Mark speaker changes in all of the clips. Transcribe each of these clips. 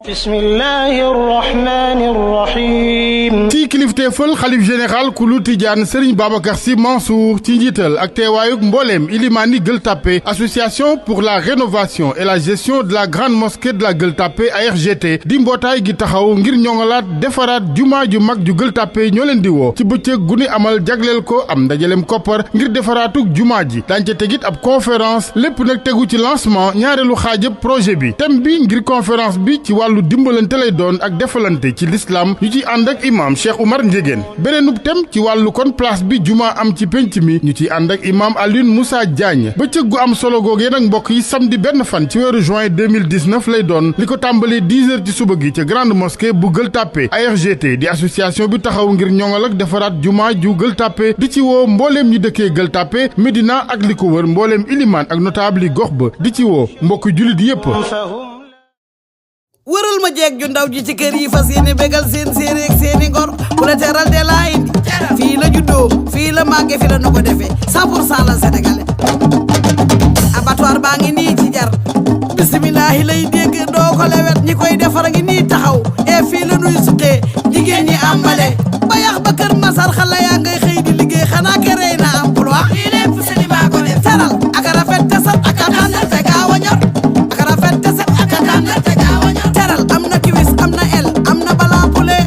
Speaker 1: bismillahir rahmanir rahim.
Speaker 2: ci kilifteefal xalif général kulu Tidiane Serigne Babacar Sy Mansour ci njiital ak teewaayuk mbooleem ilimaani Gueule Tapée association pour la rénovation et la gestion de la grande mosquée de la Gueule Tapée ARGT di mbootaay gi taxaw ngir ñoŋalaat defaraat jumaa ju mag ju Gueule Tapée ñoo leen di woo ci bëccëg gu ni amal jagleel ko am ndajaleem koppar ngir defaraatuk jumaa ji daañu ca tegit ab conférence lépp nag tegu ci lancement ñaareelu xaajëb projet bi thème bi ngir conférence bi ci wàllu dimbalante lay doon ak defalante ci l'islam ñu ci ànd ak imam Cheikh Oumar Ndiéguène beneenub thème ci wàllu kon place bi juma am ci penc mi ñu ci ànd ak imam Alioune Moussa Diagne bëccëg gu am solo googee nag mbokk yi samedi benn fan ci weeru juin 2019 lay doon li ko tàmbalee 10 heures ci suba gi ca grande mosquée bu Gueule Tapée ARGT di association bi taxaw ngir ñoŋal ak defaraat juma ju Gueule Tapée di ci woo mbooleem ñi dëkkee Gueule Tapée Médina ak li ko wër mbooleem ilimaan ak notable yi gox ba di ci woo mbokk jullit yépp
Speaker 3: wëral ma jeeg ju ndaw ji ci kër yi fas yéene bégal seen séeréer ak seeni ngor ku la teral de laa indi fii la juddoo fii la màgge fi la nu ko defee 100% la sénégalais abattoir baa ngi nii ci jar bisimilahi lay dégg doo ko lewet ñi koy defar ngi nii taxaw e fii la nuy suqee jigéen ñi ambale ba yax ba kër masar xale yaa ngay xëy di liggéey xanaa kerey na emploi lii lépp sëni baa ko def teral ak rafet te sat ak a tànn te gaaw a ñor ak rafet te sat ak a tànn te gaaw a ñor am na kiwis am na el am na balampule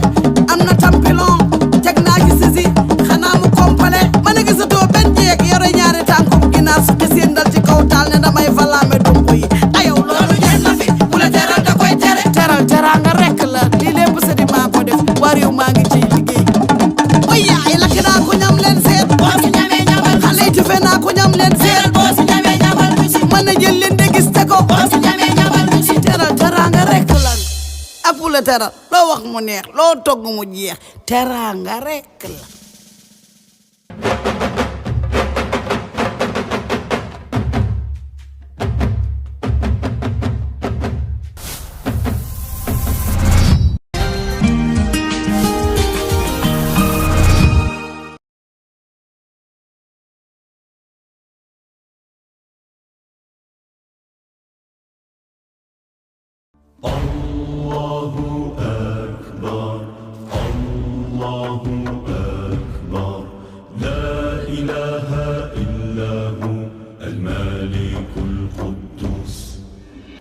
Speaker 3: am na tampilon teg naa ci sisi xanaa mu kompale mën a gisatoo benn jeeg yore ñaari tànkum ginaar su ci seen dal ci kaw taal ne damay falaame dump yi ayaw loolu jeex na fi bu la teral da koy tere teral teraanga rekk la lii lépp sa di maa ko def war yow maa ngi ciy liggéey oy yaay lakk naa ko ñam leen seet boo si ñamee ñamal xale yi tufe naa ko ñam leen seet boo si ñamee ñamal mën a jël leen de gis te ko boo si ñamee ñamal teral teraanga rekk la ak bu la teral loo wax mu neex loo togg mu jeex teraanga rekk la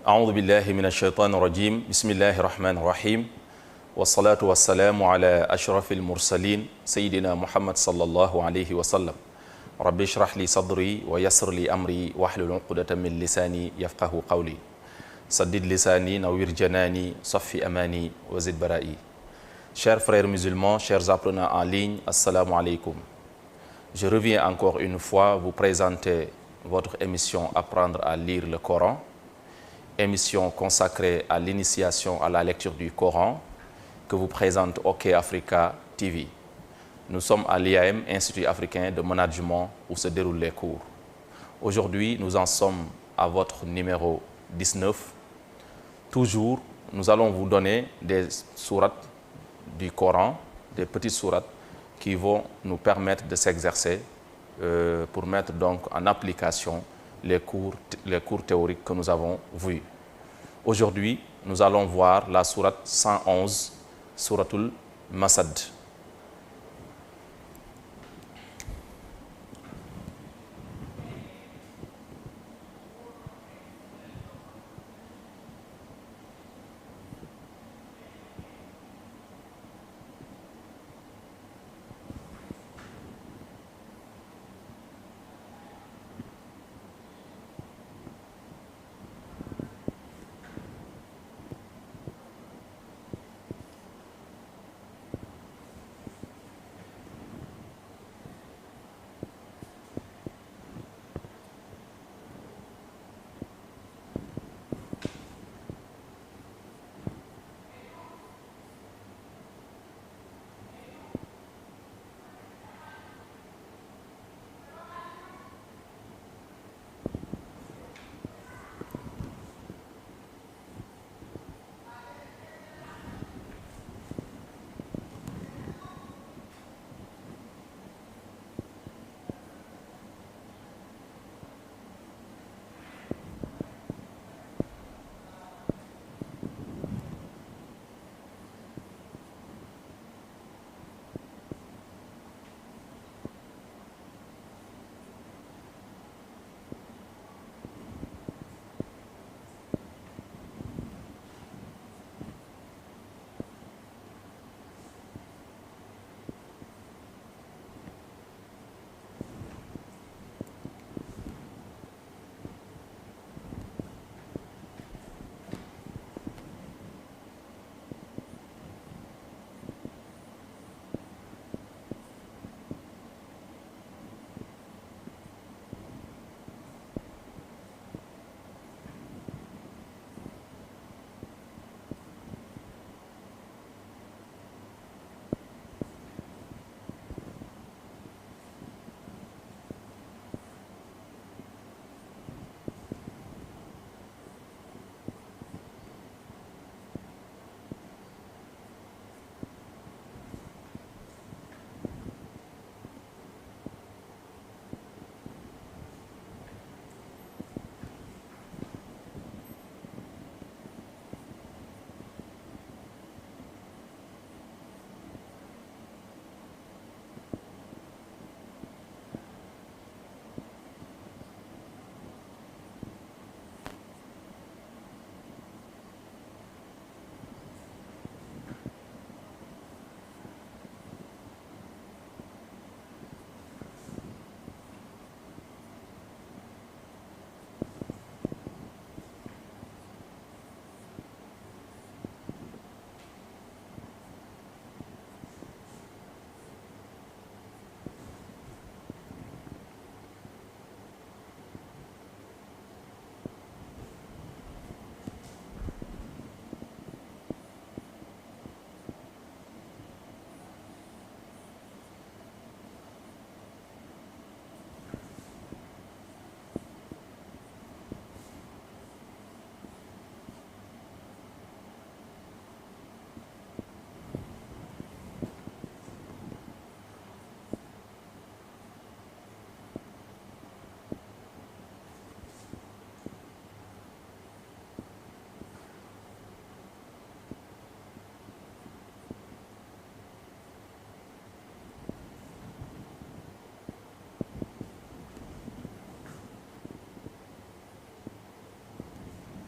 Speaker 4: أعوذ بالله من الشيطان الرجيم بسم الله الرحمن الرحيم والصلاة والسلام على أشرف المرسلين سيدنا محمد صلى الله عليه وسلم رب اشرح لي صدري ويسر لي أمري واحلل عقدة من لساني يفقه قولي سدد لساني نوّر جناني صفي أماني وزد برائي. Chers frères musulmans, chers apprenants en ligne, assalamu alaikum. Je reviens encore une fois vous présenter votre émission Apprendre à lire le Coran, émission consacrée à l'initiation à la lecture du Coran que vous présente OK Africa TV. Nous sommes à l'IAM, Institut africain de management, où se déroulent les cours. Aujourd'hui, nous en sommes à votre numéro 19. Toujours, nous allons vous donner des sourates du Coran, des petites sourates qui vont nous permettre de s'exercer pour mettre donc en application les cours théoriques que nous avons vus. Aujourd'hui, nous allons voir la sourate 111, souratul Masad.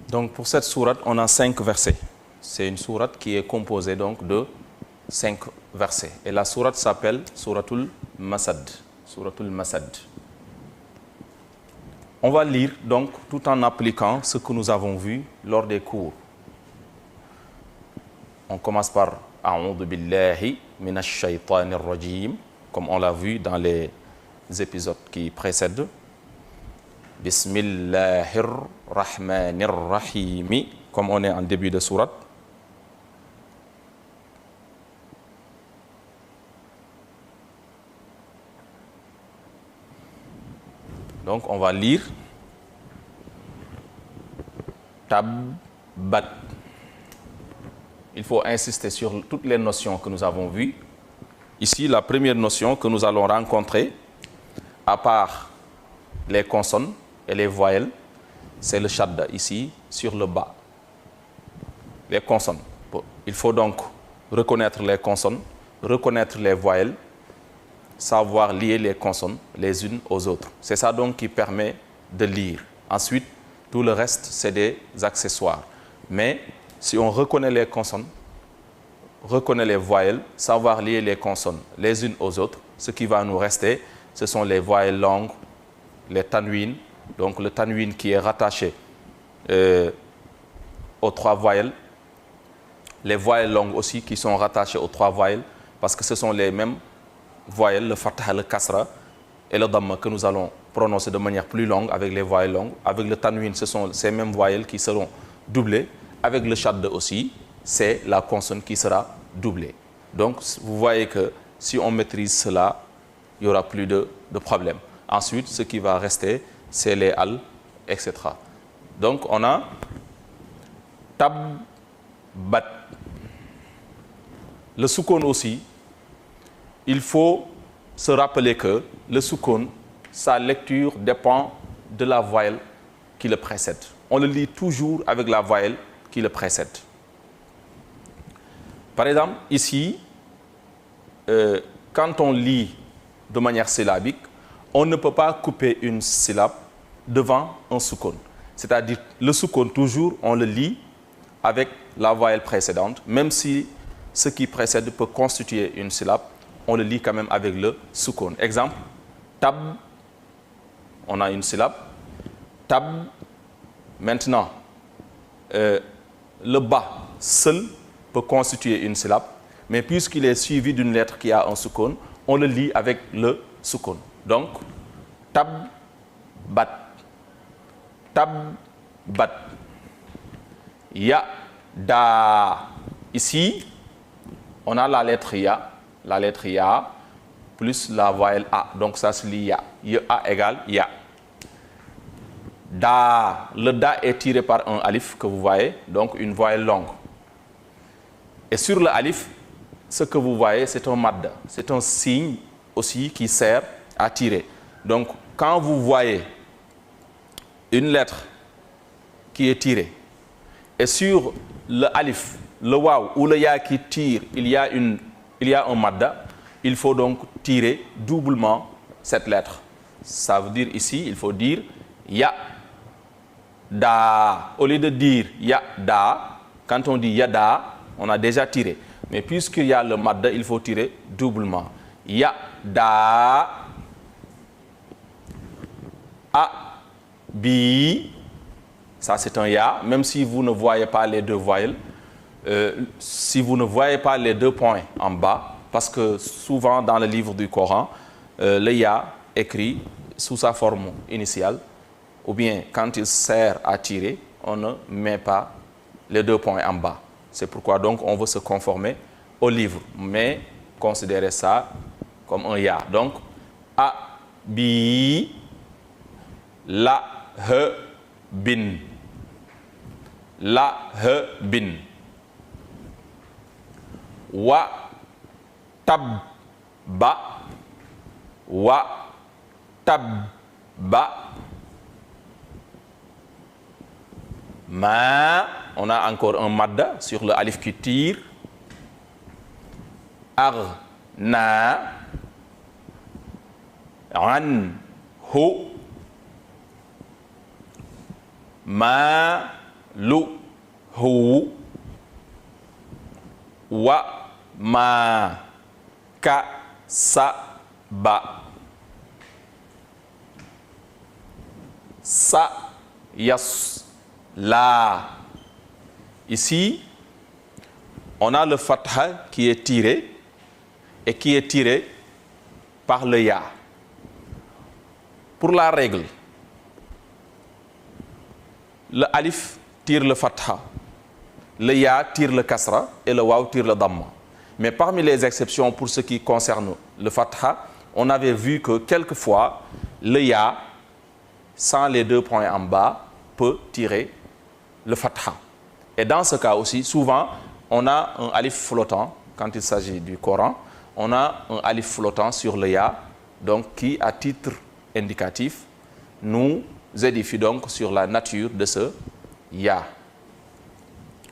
Speaker 4: Donc pour cette sourate, on a 5 versets. C'est une sourate qui est composée donc de 5 versets. Et la sourate s'appelle Suratul Masad. Suratul Masad. On va lire donc tout en appliquant ce que nous avons vu lors des cours. On commence par A'udhu billahi minash shaytanir rajim, comme on l'a vu dans les épisodes qui précèdent. Bismillahir rahmanir rahim, comme on est en début de sourate. Donc on va lire Tabbat. Il faut insister sur toutes les notions que nous avons vues. Ici, la première notion que nous allons rencontrer, à part les consonnes et les voyelles, c'est le shadda, ici, sur le bas. Les consonnes. Il faut donc reconnaître les consonnes, reconnaître les voyelles, savoir lier les consonnes les unes aux autres. C'est ça donc qui permet de lire. Ensuite, tout le reste, c'est des accessoires. Mais si on reconnaît les consonnes, reconnaît les voyelles, savoir lier les consonnes les unes aux autres, ce qui va nous rester, ce sont les voyelles longues, les tanwin, donc le tanwin qui est rattaché aux 3 voyelles, les voyelles longues aussi qui sont rattachées aux 3 voyelles, parce que ce sont les mêmes voyelles, le fatha, le kasra et le dhamma que nous allons prononcer de manière plus longue avec les voyelles longues. Avec le tanwin, ce sont ces mêmes voyelles qui seront doublées. Avec le shadda aussi, c'est la consonne qui sera doublée. Donc, vous voyez que si on maîtrise cela, il n'y aura plus de problème. Ensuite, ce qui va rester, c'est les al, etc. Donc, on a tabbat. Le soukoun aussi, il faut se rappeler que le soukoun, sa lecture dépend de la voyelle qui le précède. On le lit toujours avec la voyelle qui le précède. Par exemple, ici, quand on lit de manière syllabique, on ne peut pas couper une syllabe devant un soukoun. C'est-à-dire, le soukoun, toujours, on le lit avec la voyelle précédente, même si ce qui précède peut constituer une syllabe, on le lit quand même avec le soukoun. Exemple, tab, on a une syllabe, tab. Maintenant, le bas seul peut constituer une syllabe, mais puisqu'il est suivi d'une lettre qui a un soukoun, on le lit avec le soukoun. Donc, tabbat, tabbat, ya, da. Ici, on a la lettre ya plus la voyelle a, donc ça se lit ya. Ya égale ya. Da, le da est tiré par un alif que vous voyez, donc une voyelle longue. Et sur le alif, ce que vous voyez, c'est un madda. C'est un signe aussi qui sert à tirer. Donc, quand vous voyez une lettre qui est tirée, et sur le alif, le waw ou le ya qui tire, il y a un madda, il faut donc tirer doublement cette lettre. Ça veut dire ici, il faut dire ya, da. Au lieu de dire ya, da, quand on dit ya, da, on a déjà tiré. Mais puisqu'il y a le madda, il faut tirer doublement. Ya, da, a, bi. Ça, c'est un ya, même si vous ne voyez pas les 2 voyelles. Si vous ne voyez pas les 2 points en bas, parce que souvent dans le livre du Coran, le ya écrit sous sa forme initiale, ou bien quand il sert à tirer, on ne met pas les 2 points en bas. C'est pourquoi donc on veut se conformer au livre, mais considérer ça comme un ya. Donc, a, bi, la, he, bin. La, he, bin. Wa, tab, ba. Wa, tab, ba. Ma, on a encore un madda sur le alif qui tire. Ar, na, an, hu, ma, lu, hu, wa, ma, ka, sa, ba. Sa, yas, la. Ici, on a le fatha qui est tiré et qui est tiré par le ya. Pour la règle, le alif tire le fatha, le ya tire le kasra et le waw tire le damma. Mais parmi les exceptions pour ce qui concerne le fatha, on avait vu que quelquefois le ya, sans les 2 points en bas, peut tirer le fatha. Et dans ce cas aussi, souvent, on a un alif flottant, quand il s'agit du Coran, on a un alif flottant sur le ya, donc qui, à titre indicatif, nous édifie donc sur la nature de ce ya.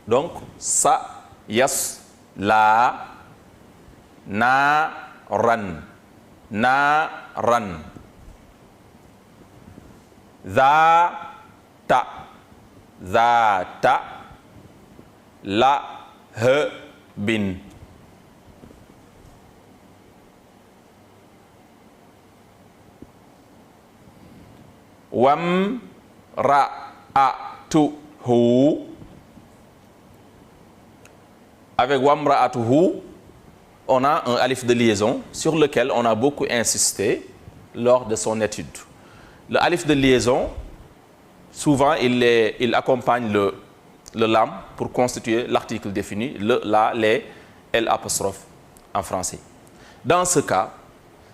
Speaker 4: Donc, sa, yas, la, na, ran, za, ta, la, he, bin. Wam, ra, a, tu, hu. Avec wam, ra, a, tu, hu, on a un alif de liaison sur lequel on a beaucoup insisté lors de son étude. Le alif de liaison, souvent, il accompagne le lam pour constituer l'article défini, le, la, les, l apostrophe en français. Dans ce cas,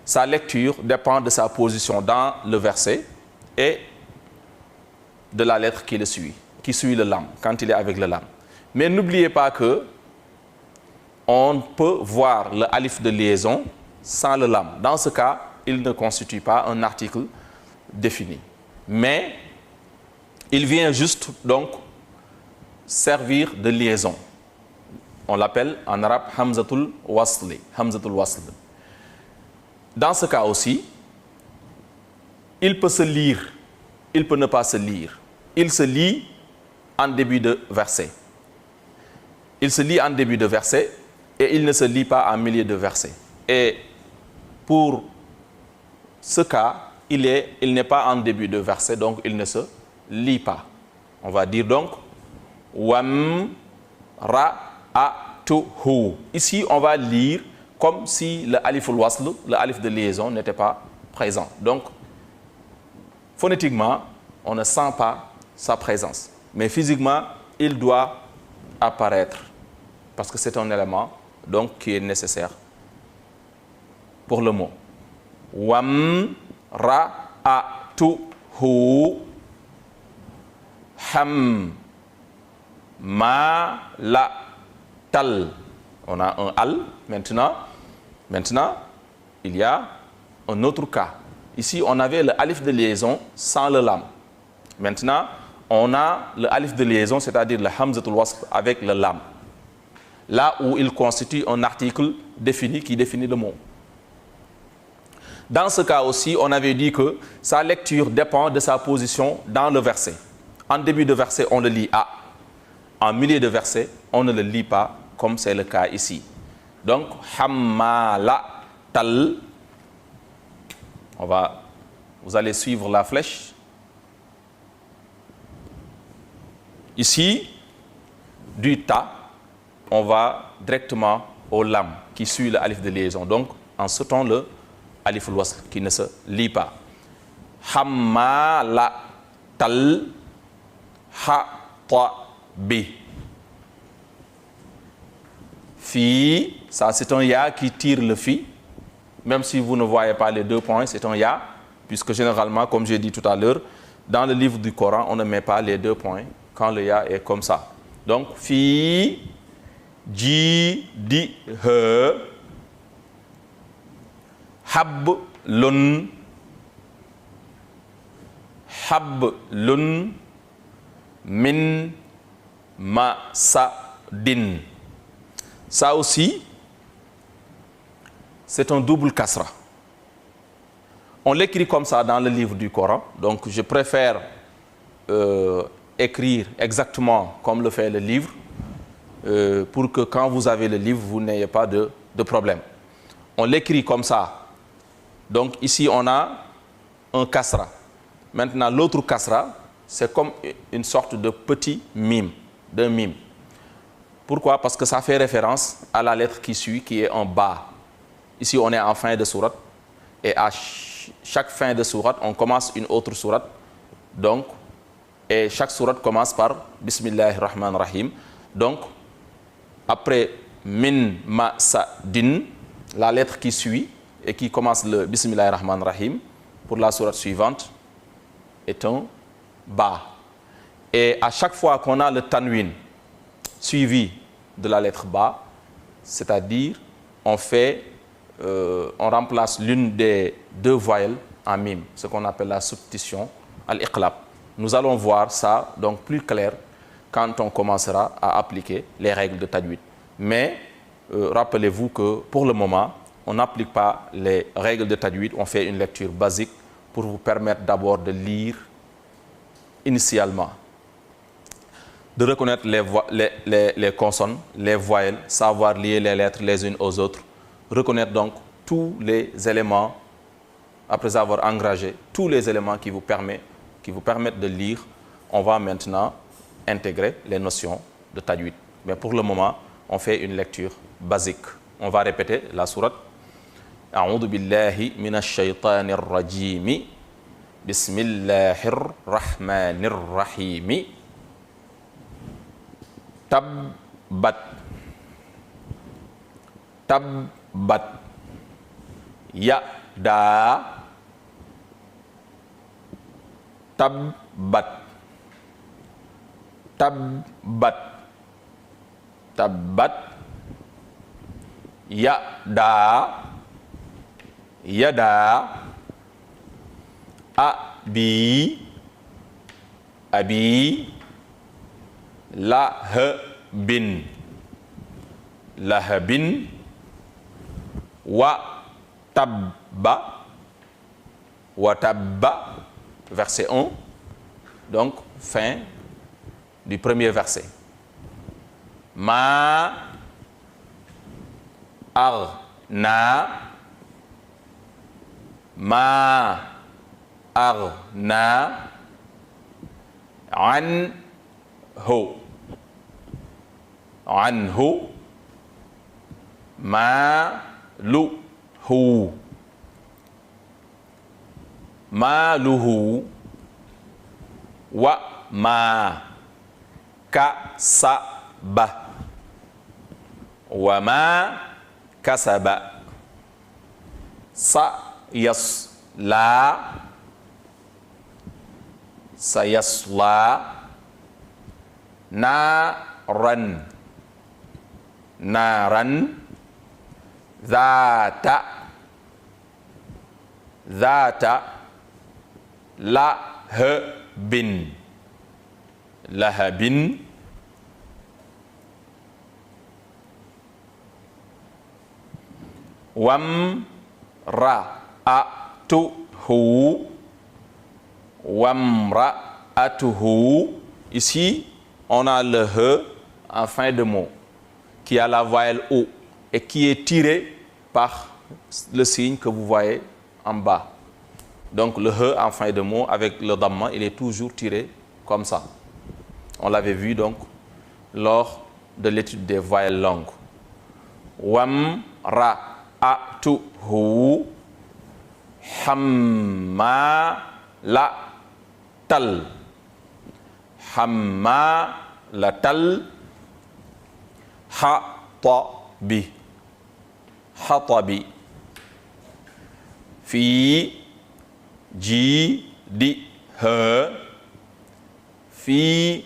Speaker 4: sa lecture dépend de sa position dans le verset et de la lettre qui suit le lam, quand il est avec le lam. Mais n'oubliez pas que on peut voir le alif de liaison sans le lam. Dans ce cas, il ne constitue pas un article défini. Mais il vient juste donc servir de liaison. On l'appelle en arabe hamzatul wasli, hamzatul wasl. Dans ce cas aussi, il peut se lire, il peut ne pas se lire. Il se lit en début de verset. Il se lit en début de verset et il ne se lit pas en milieu de verset. Et pour ce cas, il n'est pas en début de verset, donc il ne se lit pas. On va dire donc wam, ra, a, tu, hu. Ici, on va lire comme si le alif al-wasl, le alif de liaison, n'était pas présent. Donc, phonétiquement, on ne sent pas sa présence. Mais physiquement, il doit apparaître. Parce que c'est un élément donc, qui est nécessaire pour le mot. Wam, ra, a, tu, hu. Ham, ma, la, tal. On a un al. Maintenant, il y a un autre cas. Ici, on avait le alif de liaison sans le lam. Maintenant, on a le alif de liaison, c'est-à-dire le hamzatul wasl avec le lam. Là où il constitue un article défini qui définit le mot. Dans ce cas aussi, on avait dit que sa lecture dépend de sa position dans le verset. En début de verset, on le lit A. En milieu de verset, on ne le lit pas, comme c'est le cas ici. Donc, hammala tal. Vous allez suivre la flèche. Ici, du ta, on va directement au lam qui suit le alif de liaison. Donc, en sautant le alif al-wasl qui ne se lit pas. Hammala tal ha ta bi. Fi, ça c'est un ya qui tire le fi. Même si vous ne voyez pas les 2 points, c'est un ya, puisque généralement, comme j'ai dit tout à l'heure, dans le livre du Coran, on ne met pas les 2 points quand le ya est comme ça. Donc, fi, ji, di, he, hab, lun, min, ma, sa, din. Ça aussi, c'est un double kasra. On l'écrit comme ça dans le livre du Coran. Donc, je préfère écrire exactement comme le fait le livre pour que quand vous avez le livre, vous n'ayez pas de problème. On l'écrit comme ça. Donc ici, on a un kasra. Maintenant, l'autre kasra, c'est comme une sorte de petit mime, d'un mime. Pourquoi? Parce que ça fait référence à la lettre qui suit, qui est en bas. Ici, on est en fin de sourate. Et à chaque fin de sourate, on commence une autre sourate. Donc, et chaque sourate commence par Bismillahir Rahmanir Rahim. Donc, après min, ma, sa, din, la lettre qui suit et qui commence le Bismillahir Rahmanir Rahim, pour la sourate suivante, est un ba. Et à chaque fois qu'on a le tanwin suivi de la lettre ba, c'est-à-dire on remplace l'une des deux voyelles en mime, ce qu'on appelle la substitution al-iqlab. Nous allons voir ça donc plus clair quand on commencera à appliquer les règles de tajwid. Mais rappelez-vous que pour le moment, on n'applique pas les règles de tajwid, on fait une lecture basique pour vous permettre d'abord de lire initialement, de reconnaître les consonnes, les voyelles, savoir lier les lettres les unes aux autres, reconnaître donc tous les éléments, après avoir engrangé tous les éléments qui vous permettent de lire. On va maintenant intégrer les notions de tajwid. Mais pour le moment, on fait une lecture basique. On va répéter la sourate. A'udhu billahi minash shaytanir rajim. Bismillahir rahmanir rahim. Tabbat. Tabbat. Yada. Tabbat. Tabbat. Tabbat. Yada. Yada. Abi. Abi. Lahabin. Lahabin. Wa tabba. Wa tabba. Verset 1. Donc, fin du premier verset. Ma arna. Ma arna anhu. Anhu. Maluhu. Maluhu. Wa ma kasaba. Wa ma kasaba. Sayasla. Sayasla. Naran. Naran. Zata. Zata. Lahabin. Lahabin. Wamra'atuhu. Wamra'atuhu. Ici, on a le he en fin de mot, qui a la voyelle O et qui est tiré par le signe que vous voyez en bas. Donc le he en fin de mot avec le damma, il est toujours tiré comme ça. On l'avait vu donc lors de l'étude des voyelles longues. Wamra'atuhu hammalatal. Hammalatal. Hatabi. Hatabi. Fi jidiha. Fi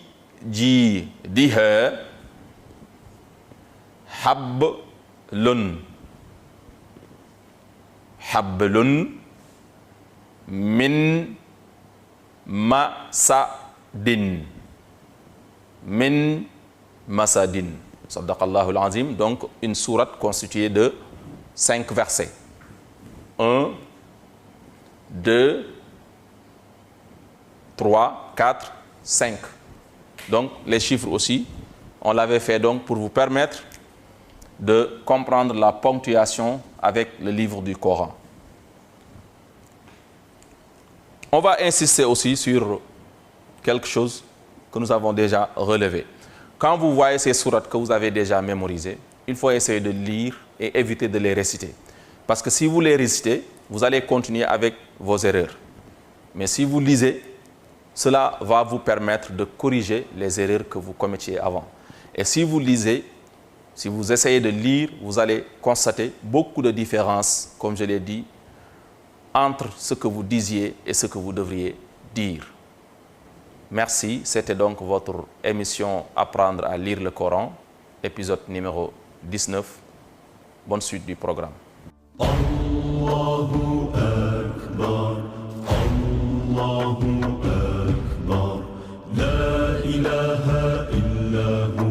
Speaker 4: jidiha. Hablun. Hablun. Min masadin. Min masadin. Sadaqallahu al-azim. Donc une sourate constituée de 5 versets. 1, 2, 3, 4, 5. Donc les chiffres aussi, on l'avait fait donc pour vous permettre de comprendre la ponctuation avec le livre du Coran. On va insister aussi sur quelque chose que nous avons déjà relevé. Quand vous voyez ces sourates que vous avez déjà mémorisées, il faut essayer de lire et éviter de les réciter. Parce que si vous les récitez, vous allez continuer avec vos erreurs. Mais si vous lisez, cela va vous permettre de corriger les erreurs que vous commettiez avant. Et si vous lisez, si vous essayez de lire, vous allez constater beaucoup de différences, comme je l'ai dit, entre ce que vous disiez et ce que vous devriez dire. Merci, c'était donc votre émission Apprendre à lire le Coran, épisode numéro 19. Bonne suite du programme.
Speaker 5: Allahu Akbar, Allahu Akbar, La ilaha illa hu.